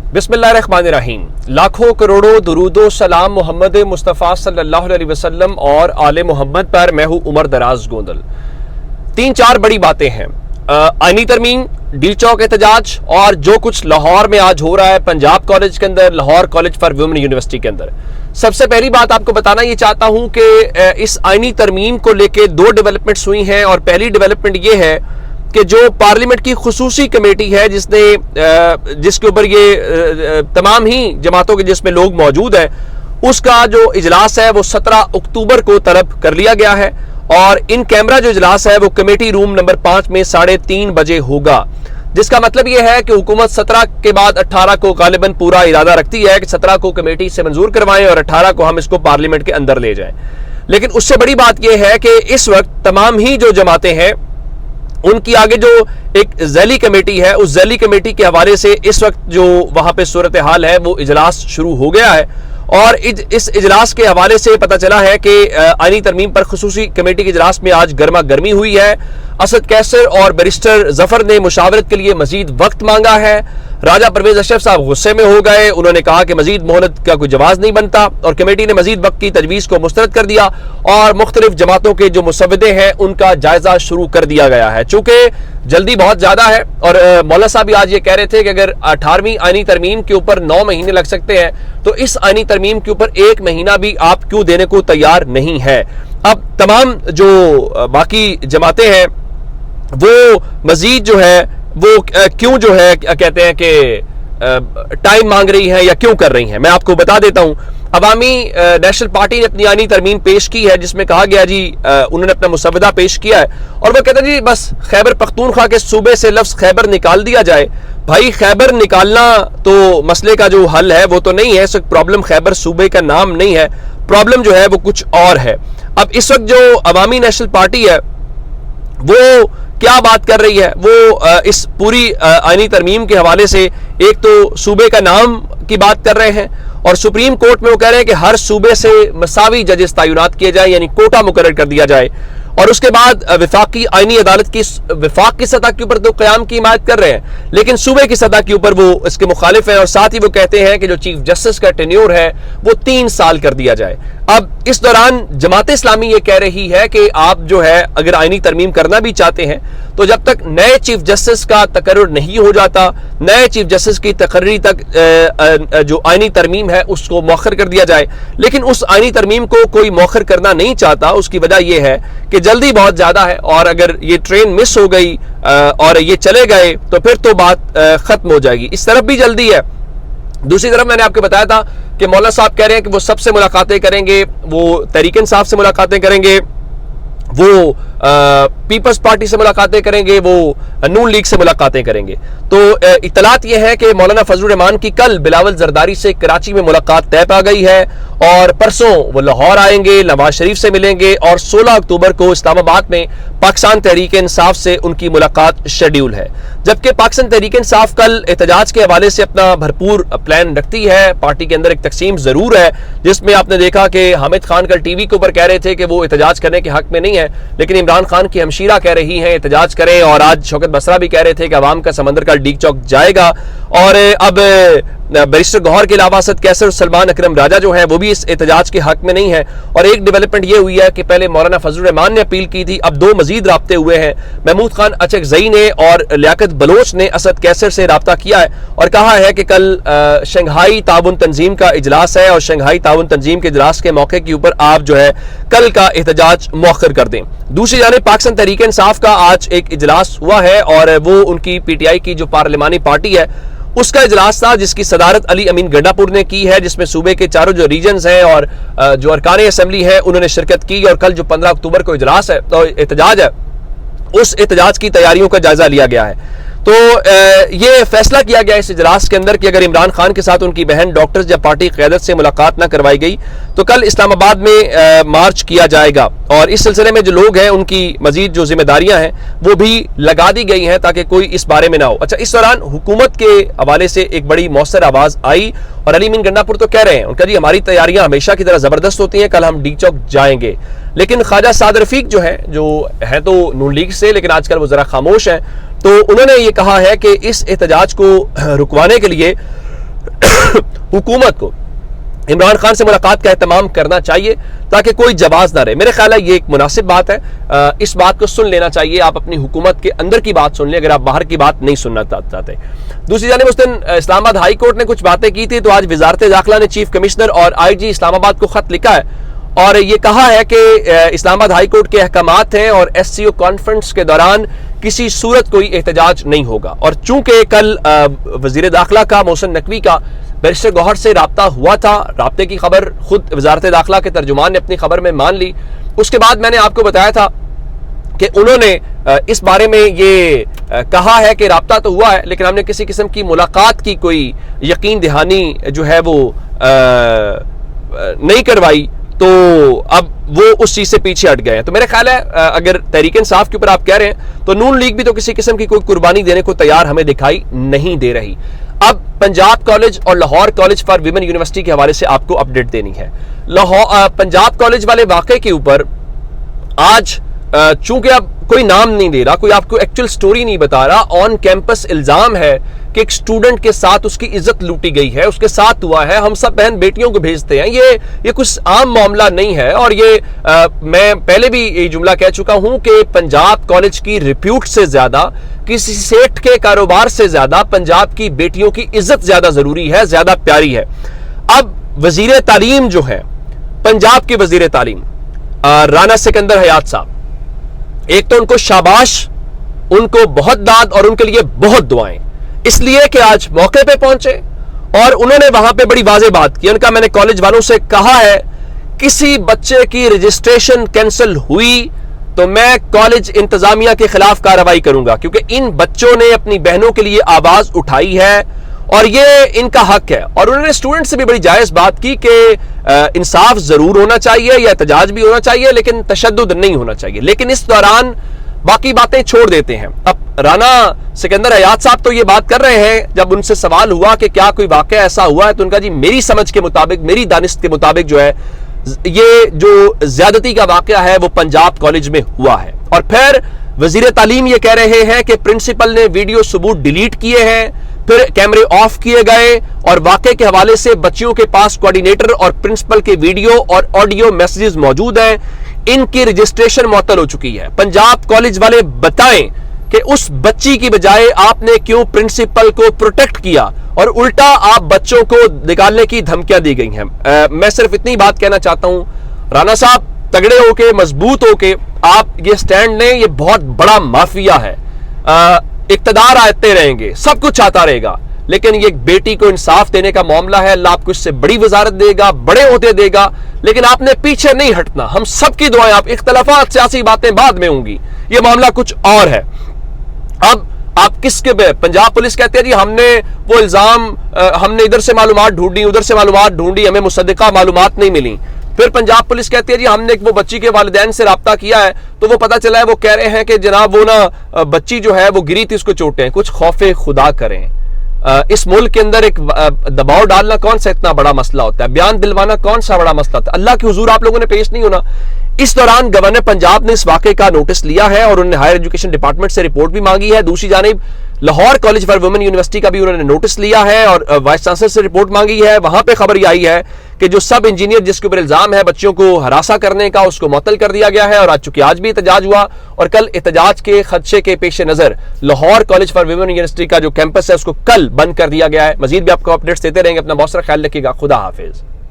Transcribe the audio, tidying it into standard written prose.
बिस्मिल्लाहिर्रहमानिर्रहीम। लाखों करोड़ों दुरूदो सलाम मोहम्मद मुस्तफ़ा सल्लल्लाहु अलैहि वसल्लम और आले मोहम्मद पर। मैं हूँ उमर दराज गोंदल। 3-4 बड़ी बातें हैं। आईनी तरमीम, डी चौक एहतजाज और जो कुछ लाहौर में आज हो रहा है पंजाब कॉलेज के अंदर, Lahore college for women university के अंदर। सबसे पहली बात आपको बताना ये चाहता हूं कि इस आईनी तरमीम को लेके 2 डेवलपमेंट्स हुई हैं। और पहली डेवलपमेंट ये है कि जो पार्लियामेंट की खुसूसी कमेटी है जिसके ऊपर ये तमाम ही जमातों के जिसमें लोग मौजूद हैं, उसका जो इजलास है वो 17 अक्टूबर को तलब कर लिया गया है। और इन कैमरा जो इजलास है वो कमेटी रूम नंबर 5 में 3:30 बजे होगा, जिसका मतलब यह है कि हुकूमत 17 के बाद 18 को गालिबन पूरा इरादा रखती है कि 17 को कमेटी से मंजूर करवाएं और 18 को हम इसको पार्लियामेंट के अंदर ले जाएं। लेकिन उससे बड़ी बात यह है कि इस वक्त तमाम ही जो जमातें हैं उनकी आगे जो एक जैली कमेटी है, उस जैली कमेटी के हवाले से इस वक्त जो वहां पे सूरत हाल है वो इजलास शुरू हो गया है। और इस इजलास के हवाले से पता चला है कि आईनी तरमीम पर खुसूसी कमेटी के इजलास में आज गर्मा गर्मी हुई है। असद कैसर और बैरिस्टर जफर ने मुशावरत के लिए मजीद वक्त मांगा है। राजा परवेज अशरफ साहब गुस्से में हो गए। उन्होंने कहा कि मजीद मोहलत का कोई जवाब नहीं बनता और कमेटी ने मजीद वक्त की तजवीज़ को मुस्तरद कर दिया और मुख्तलिफ जमातों के जो मुसव्वदे हैं उनका जायजा शुरू कर दिया गया है। चूंकि जल्दी बहुत ज्यादा है और मौला साहब भी आज ये कह रहे थे कि अगर 18वीं आईनी तरमीम के ऊपर 9 महीने लग सकते हैं तो इस आईनी तरमीम के ऊपर 1 महीना भी आप क्यों देने को तैयार नहीं है। अब तमाम जो बाकी जमातें हैं वो मजीद जो है वो क्यों जो है कहते हैं कि टाइम मांग रही है या क्यों कर रही है, मैं आपको बता देता हूं। अवामी नेशनल पार्टी ने अपनी आईनी तरमीम पेश की है जिसमें कहा गया जी उन्होंने अपना मुसव्वदा पेश किया है और वो कहते हैं जी बस खैबर पख्तूनख्वा के सूबे से लफ्ज खैबर निकाल दिया जाए। भाई खैबर निकालना तो मसले का जो हल है वो तो नहीं है। इस वक्त प्रॉब्लम खैबर सूबे का नाम नहीं है, प्रॉब्लम जो है वो कुछ और है। अब इस वक्त जो अवामी नेशनल पार्टी है वो क्या बात कर रही है, वो इस पूरी आईनी तरमीम के हवाले से एक तो सूबे का नाम की बात कर रहे हैं और सुप्रीम कोर्ट में वो कह रहे हैं कि हर सूबे से मसावी जजेस तैनात किए जाए, यानी कोटा मुकर्रर कर दिया जाए। और उसके बाद विफाकी आईनी अदालत की विफाक की सतह के ऊपर तो क़याम की हिमायत कर रहे हैं, लेकिन सूबे की सतह के ऊपर वो इसके मुखालिफ हैं। और साथ ही वो कहते हैं कि जो चीफ जस्टिस का टेन्योर है वो 3 साल कर दिया जाए। अब इस दौरान जमात इस्लामी ये कह रही है कि आप जो है अगर आईनी तरमीम करना भी चाहते हैं तो जब तक नए चीफ जस्टिस का तकर्रुर नहीं हो जाता, नए चीफ जस्टिस की तकर्री तक जो आईनी तरमीम है उसको मौखर कर दिया जाए। लेकिन उस आईनी तरमीम को कोई मौखर करना नहीं चाहता। उसकी वजह यह है कि जल्दी बहुत ज्यादा है और अगर ये ट्रेन मिस हो गई और ये चले गए तो फिर तो बात खत्म हो जाएगी। इस तरफ भी जल्दी है। दूसरी तरफ मैंने आपको बताया था कि मौला साहब कह रहे हैं कि वो सबसे मुलाकातें करेंगे, वो तहरीक इंसाफ से मुलाकातें करेंगे, वो पीपल्स पार्टी से मुलाकातें करेंगे, वो नून लीग से मुलाकातें करेंगे। तो इतलात यह है कि मौलाना फजलुर रहमान की कल बिलावल जरदारी से कराची में मुलाकात तय पा गई है और परसों वो लाहौर आएंगे, नवाज शरीफ से मिलेंगे और 16 अक्टूबर को इस्लामाबाद में पाकिस्तान तहरीक इंसाफ से उनकी मुलाकात शेड्यूल है। जबकि पाकिस्तान तहरीक इंसाफ कल एहतजाज के हवाले से अपना भरपूर प्लान रखती है। पार्टी के अंदर एक तकसीम जरूर है जिसमें आपने देखा कि हामिद खान कल टीवी के ऊपर कह रहे थे कि वो एहतजाज करने के हक में नहीं है, लेकिन इमरान खान की हमशीरा कह रही हैं एहतजाज करें। और आज शौकत बसरा भी कह रहे थे कि अवाम का समंदर कल डी चौक जाएगा। और अब बैरिस्टर गौहर के अलावा असद कैसर और सलमान अकरम राजा जो है वो भी इस एहतजाज के हक में नहीं है। और एक डेवलपमेंट ये हुई है कि पहले मौलाना फजलुर रहमान ने अपील की थी, अब 2 मजीद राब्ते हुए हैं। महमूद खान अचकजई ने और लियाकत बलोच ने असद कैसर से राब्ता किया है और कहा है कि कल शंघाई ताउन तंजीम का इजलास है और शंघाई ताउन तंजीम के इजलास के मौके के ऊपर आप जो है कल का एहतजाज मौखर कर दें। दूसरी जानिब पाकिस्तान तहरीक इंसाफ का आज एक इजलास हुआ है और वो उनकी पीटीआई की जो पार्लिमानी पार्टी है उसका इजलास था जिसकी सदारत अली अमीन गंडापुर ने की है, जिसमें सूबे के चारों जो रीजन्स हैं और जो अरकान असम्बली है उन्होंने शिरकत की। और कल जो 15 अक्टूबर को इजलास है तो एहतजाज है, उस एहतजाज की तैयारियों का जायजा लिया गया है। तो ये फैसला किया गया इस इजलास के अंदर कि अगर इमरान खान के साथ उनकी बहन डॉक्टर्स या पार्टी क़यादत से मुलाकात न करवाई गई तो कल इस्लामाबाद में मार्च किया जाएगा। और इस सिलसिले में जो लोग हैं उनकी मजीद जो जिम्मेदारियां हैं वो भी लगा दी गई हैं ताकि कोई इस बारे में ना हो। अच्छा, इस दौरान हुकूमत के हवाले से एक बड़ी मौसर आवाज आई और अली अमीन गंडापुर तो कह रहे हैं, उनका जी हमारी तैयारियां हमेशा की तरह जबरदस्त होती हैं, कल हम डी चौक जाएंगे। लेकिन ख्वाजा साद रफीक जो है तो नून लीग से, लेकिन आजकल वो जरा खामोश हैं, तो उन्होंने ये कहा है कि इस एहतजाज को रुकवाने के लिए हुकूमत को इमरान खान से मुलाकात का एहतमाम करना चाहिए ताकि कोई जवाब ना रहे। मेरे ख्याल है ये एक मुनासिब बात है, इस बात को सुन लेना चाहिए। आप अपनी हुकूमत के अंदर की बात सुन लें अगर आप बाहर की बात नहीं सुनना चाहते। दूसरी जानिब उस दिन इस्लामाबाद हाई कोर्ट ने कुछ बातें की थी, तो आज वजारत दाखिला ने चीफ कमिश्नर और IG इस्लामाबाद को खत लिखा है और ये कहा है कि इस्लामाबाद हाई कोर्ट के अहकामात हैं और SCO कॉन्फ्रेंस के दौरान किसी सूरत कोई एहतजाज नहीं होगा। और चूंकि कल वजीर दाखिला का मोहसिन नकवी का बैरिस्टर गौहर से राब्ता हुआ था, राब्ते की खबर खुद वजारत दाखिला के तर्जुमान ने अपनी खबर में मान ली। उसके बाद मैंने आपको बताया था कि उन्होंने इस बारे में ये कहा है कि राब्ता तो हुआ है लेकिन हमने किसी किस्म की मुलाकात की कोई यकीन दहानी जो है वो नहीं करवाई, तो अब वो उस चीज से पीछे हट गए हैं। तो मेरा ख्याल है अगर तहरीक इंसाफ के ऊपर आप कह रहे हैं तो नून लीग भी तो किसी किस्म की कोई कुर्बानी देने को तैयार हमें दिखाई नहीं दे रही। अब पंजाब कॉलेज और Lahore college for women university के हवाले से आपको अपडेट देनी है। पंजाब कॉलेज वाले वाकये के ऊपर आज चूंकि अब कोई नाम नहीं दे रहा, कोई आपको एक्चुअल स्टोरी नहीं बता रहा, ऑन कैंपस इल्जाम है कि एक स्टूडेंट के साथ उसकी इज्जत लूटी गई है, उसके साथ हुआ है। हम सब बहन बेटियों को भेजते हैं, ये कुछ आम मामला नहीं है। और ये मैं पहले भी ये जुमला कह चुका हूं कि पंजाब कॉलेज की रिप्यूट से ज्यादा, किसी सेठ के कारोबार से ज्यादा पंजाब की बेटियों की इज्जत ज्यादा जरूरी है, ज्यादा प्यारी है। अब वजीर तालीम जो है, पंजाब के वजीर तालीम राना सिकंदर हयात साहब, एक तो उनको शाबाश, उनको बहुत दाद और उनके लिए बहुत दुआएं, इसलिए कि आज मौके पे पहुंचे और उन्होंने वहां पे बड़ी वाज़ेह बात की। उनका मैंने कॉलेज वालों से कहा है किसी बच्चे की रजिस्ट्रेशन कैंसिल हुई तो मैं कॉलेज इंतजामिया के खिलाफ कार्रवाई करूंगा, क्योंकि इन बच्चों ने अपनी बहनों के लिए आवाज उठाई है और ये इनका हक है। और उन्होंने स्टूडेंट से भी बड़ी जायज बात की कि इंसाफ जरूर होना चाहिए या एहतजाज भी होना चाहिए लेकिन तशद्दुद नहीं होना चाहिए। लेकिन इस दौरान बाकी बातें छोड़ देते हैं। अब राना सिकंदर हयात साहब तो ये बात कर रहे हैं, जब उनसे सवाल हुआ कि क्या कोई वाकया ऐसा हुआ है तो उनका जी मेरी समझ के मुताबिक, मेरी दानिश के मुताबिक जो है ये जो ज्यादती का वाकया है वो पंजाब कॉलेज में हुआ है। और फिर वजीर तालीम ये कह रहे हैं कि प्रिंसिपल ने वीडियो सबूत डिलीट किए हैं, फिर कैमरे ऑफ किए गए और वाकये के हवाले से बच्चियों के पास कोऑर्डिनेटर और प्रिंसिपल के वीडियो और ऑडियो मैसेजेस मौजूद हैं, इनकी रजिस्ट्रेशन मुअत्तल हो चुकी है। पंजाब कॉलेज वाले बताएं कि उस बच्ची की बजाय आपने क्यों प्रिंसिपल को प्रोटेक्ट किया और उल्टा आप बच्चों को निकालने की धमकियां दी गई हैं। मैं सिर्फ इतनी बात कहना चाहता हूं, राना साहब तगड़े होके, मजबूत होके आप ये स्टैंड लें, ये बहुत बड़ा माफिया है। इक्तदार आते रहेंगे, सब कुछ आता रहेगा, लेकिन ये बेटी को इंसाफ देने का मामला है। अल्लाह आपको इससे बड़ी वजारत देगा, बड़े ओहदे देगा, लेकिन आपने पीछे नहीं हटना। हम सबकी दुआएं, आप इख्तलाफात सियासी बातें बाद में होंगी, ये मामला कुछ और है। अब आप किसके पे, पंजाब पुलिस कहते हैं जी हमने वो इल्जाम, हमने इधर से मालूमात ढूंढी, उधर से मालूमात ढूंढी, हमें मुसद्दिका मालूमात नहीं मिली। फिर पंजाब पुलिस कहती है जी हमने वो बच्ची के वालिदैन से राब्ता किया है तो वो पता चला है, वो कह रहे हैं कि जनाब वो ना बच्ची जो है वो गिरी थी, उसको चोटें। कुछ खौफे खुदा करें। इस मुल्क के अंदर एक दबाव डालना कौन सा इतना बड़ा मसला होता है, बयान दिलवाना कौन सा बड़ा मसला होता है। अल्लाह के हुजूर आप लोगों ने पेश नहीं होना। इस दौरान गवर्नर पंजाब ने इस वाकये का नोटिस लिया है और उन्होंने हायर एजुकेशन डिपार्टमेंट से रिपोर्ट भी मांगी है। दूसरी जानिब Lahore college for women university का भी उन्होंने नोटिस लिया है और वाइस चांसलर से रिपोर्ट मांगी है। वहां पे खबर आई है कि जो सब इंजीनियर जिसके ऊपर इल्जाम है बच्चियों को हरासा करने का, उसको मुअत्तल कर दिया गया है। और आज चूंकि आज भी एहतजाज हुआ और कल एहतजाज के खदशे के पेश नजर Lahore college for women university का जो कैंपस है उसको कल बंद कर दिया गया है। मजीद भी आपको अपडेट्स देते रहेंगे। अपना बहुत सारा ख्याल रखिएगा। खुदा हाफिज।